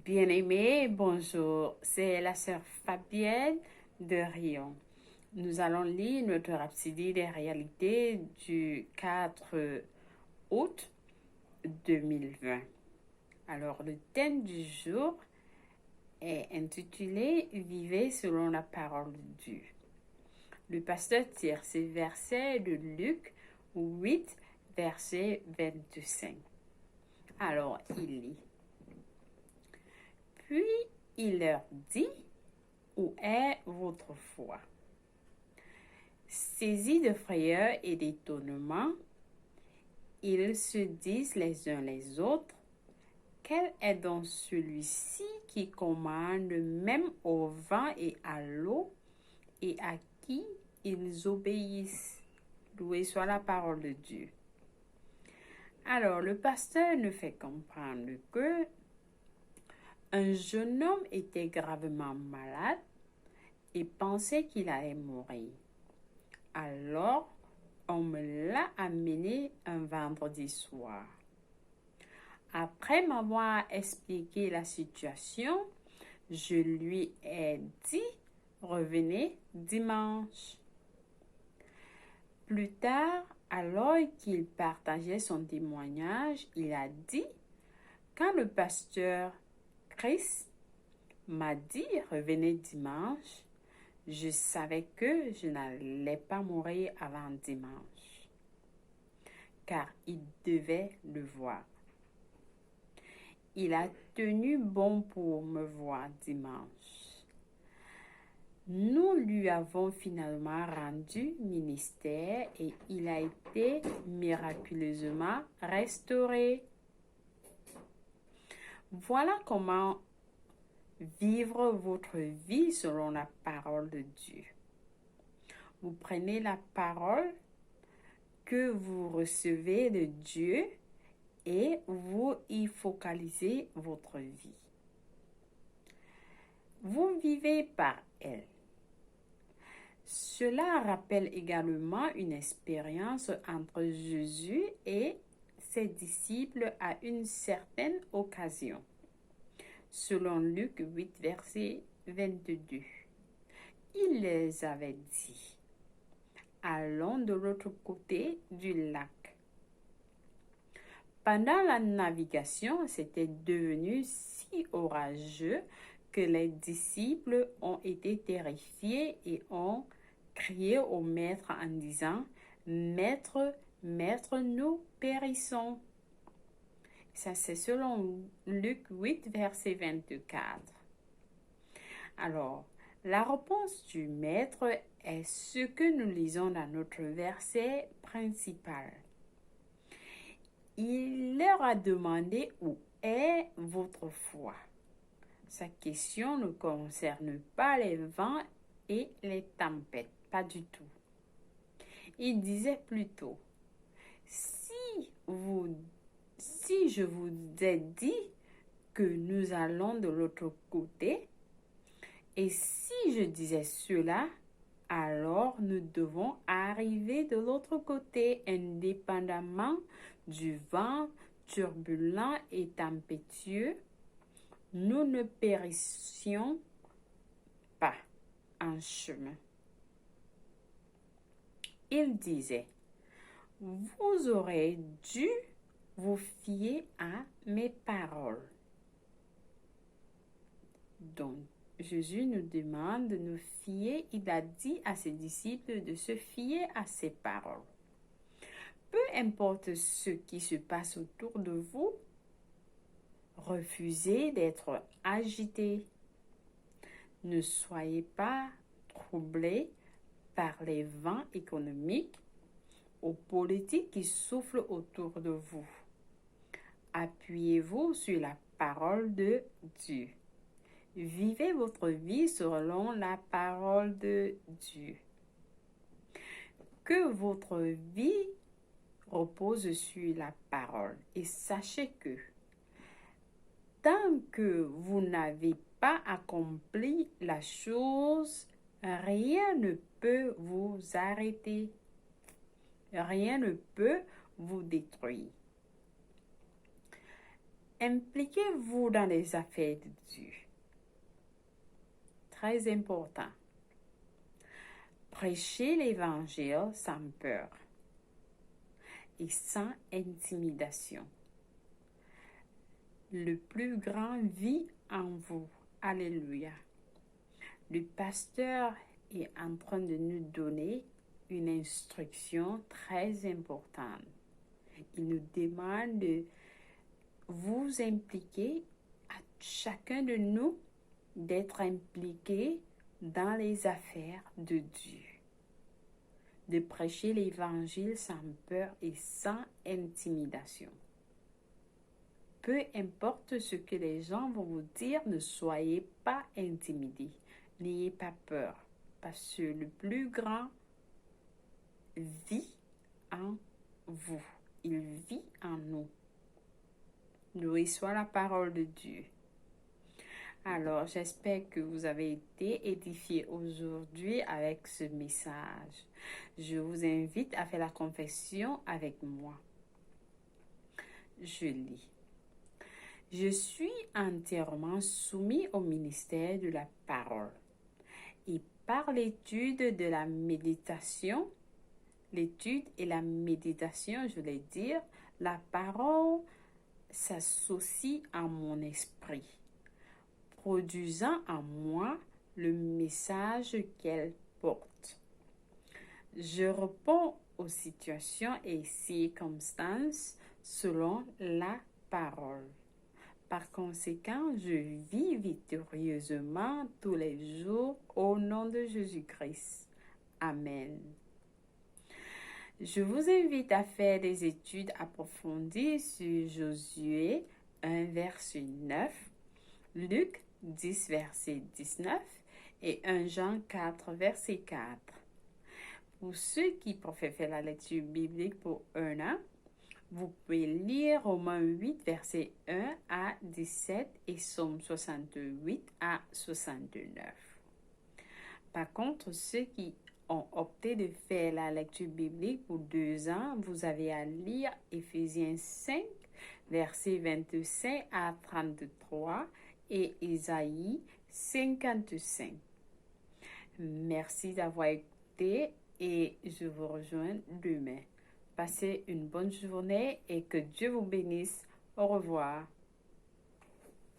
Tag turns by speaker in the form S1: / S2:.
S1: Bien-aimés, bonjour, c'est la sœur Fabienne de Rion. Nous allons lire notre Rhapsodie des réalités du 4 août 2020. Alors, le thème du jour est intitulé Vivez selon la parole de Dieu. Le pasteur tire ces versets de Luc 8, verset 25. Alors, il lit. Puis il leur dit, où est votre foi? Saisis de frayeur et d'étonnement, ils se disent les uns les autres, quel est donc celui-ci qui commande même au vent et à l'eau et à qui ils obéissent? Loué soit la parole de Dieu. Alors, le pasteur nous fait comprendre que un jeune homme était gravement malade et pensait qu'il allait mourir. Alors, on me l'a amené un vendredi soir. Après m'avoir expliqué la situation, je lui ai dit, revenez dimanche. Plus tard, alors qu'il partageait son témoignage, il a dit, quand le pasteur Chris m'a dit, revenez dimanche, je savais que je n'allais pas mourir avant dimanche, car il devait le voir. Il a tenu bon pour me voir dimanche. Nous lui avons finalement rendu ministère et il a été miraculeusement restauré. Voilà comment vivre votre vie selon la parole de Dieu. Vous prenez la parole que vous recevez de Dieu et vous y focalisez votre vie. Vous vivez par elle. Cela rappelle également une expérience entre Jésus et ses disciples à une certaine occasion. Selon Luc 8, verset 22, il les avait dit, allons de l'autre côté du lac. Pendant la navigation, c'était devenu si orageux que les disciples ont été terrifiés et ont crié au maître en disant, Maître, Maître, nous périssons. Ça, c'est selon Luc 8, verset 24. Alors, la réponse du maître est ce que nous lisons dans notre verset principal. Il leur a demandé où est votre foi. Sa question ne concerne pas les vents et les tempêtes, pas du tout. Il disait plutôt, si je vous ai dit que nous allons de l'autre côté, et si je disais cela, alors nous devons arriver de l'autre côté indépendamment du vent turbulent et tempétueux. Nous ne périssions pas en chemin. Il disait, vous aurez dû vous fier à mes paroles. Donc, Jésus nous demande de nous fier. Il a dit à ses disciples de se fier à ses paroles. Peu importe ce qui se passe autour de vous, refusez d'être agité. Ne soyez pas troublés par les vents économiques ou politiques qui soufflent autour de vous. Appuyez-vous sur la parole de Dieu. Vivez votre vie selon la parole de Dieu. Que votre vie repose sur la parole et sachez que tant que vous n'avez pas accompli la chose, rien ne peut vous arrêter. Rien ne peut vous détruire. Impliquez-vous dans les affaires de Dieu. Très important. Prêchez l'évangile sans peur et sans intimidation. Le plus grand vit en vous. Alléluia. Le pasteur est en train de nous donner une instruction très importante. Il nous demande de vous impliquer, à chacun de nous, d'être impliqué dans les affaires de Dieu, de prêcher l'évangile sans peur et sans intimidation. Peu importe ce que les gens vont vous dire, ne soyez pas intimidés, n'ayez pas peur, parce que le plus grand vit en vous, il vit en nous. Loué soit la parole de Dieu. Alors, j'espère que vous avez été édifiés aujourd'hui avec ce message. Je vous invite à faire la confession avec moi. Je lis. Je suis entièrement soumis au ministère de la parole. Et par l'étude et la méditation, je voulais dire, la parole s'associe à mon esprit, produisant en moi le message qu'elle porte. Je réponds aux situations et circonstances selon la parole. Par conséquent, je vis victorieusement tous les jours au nom de Jésus-Christ. Amen. Je vous invite à faire des études approfondies sur Josué 1, verset 9, Luc 10, verset 19 et 1 Jean 4, verset 4. Pour ceux qui préfèrent faire la lecture biblique pour un an, vous pouvez lire Romains 8, verset 1 à 17 et Psaume 68 à 69. Par contre, ceux qui ont opté de faire la lecture biblique pour 2 ans, vous avez à lire Éphésiens 5, versets 25 à 33 et Isaïe 55. Merci d'avoir écouté et je vous rejoins demain. Passez une bonne journée et que Dieu vous bénisse. Au revoir.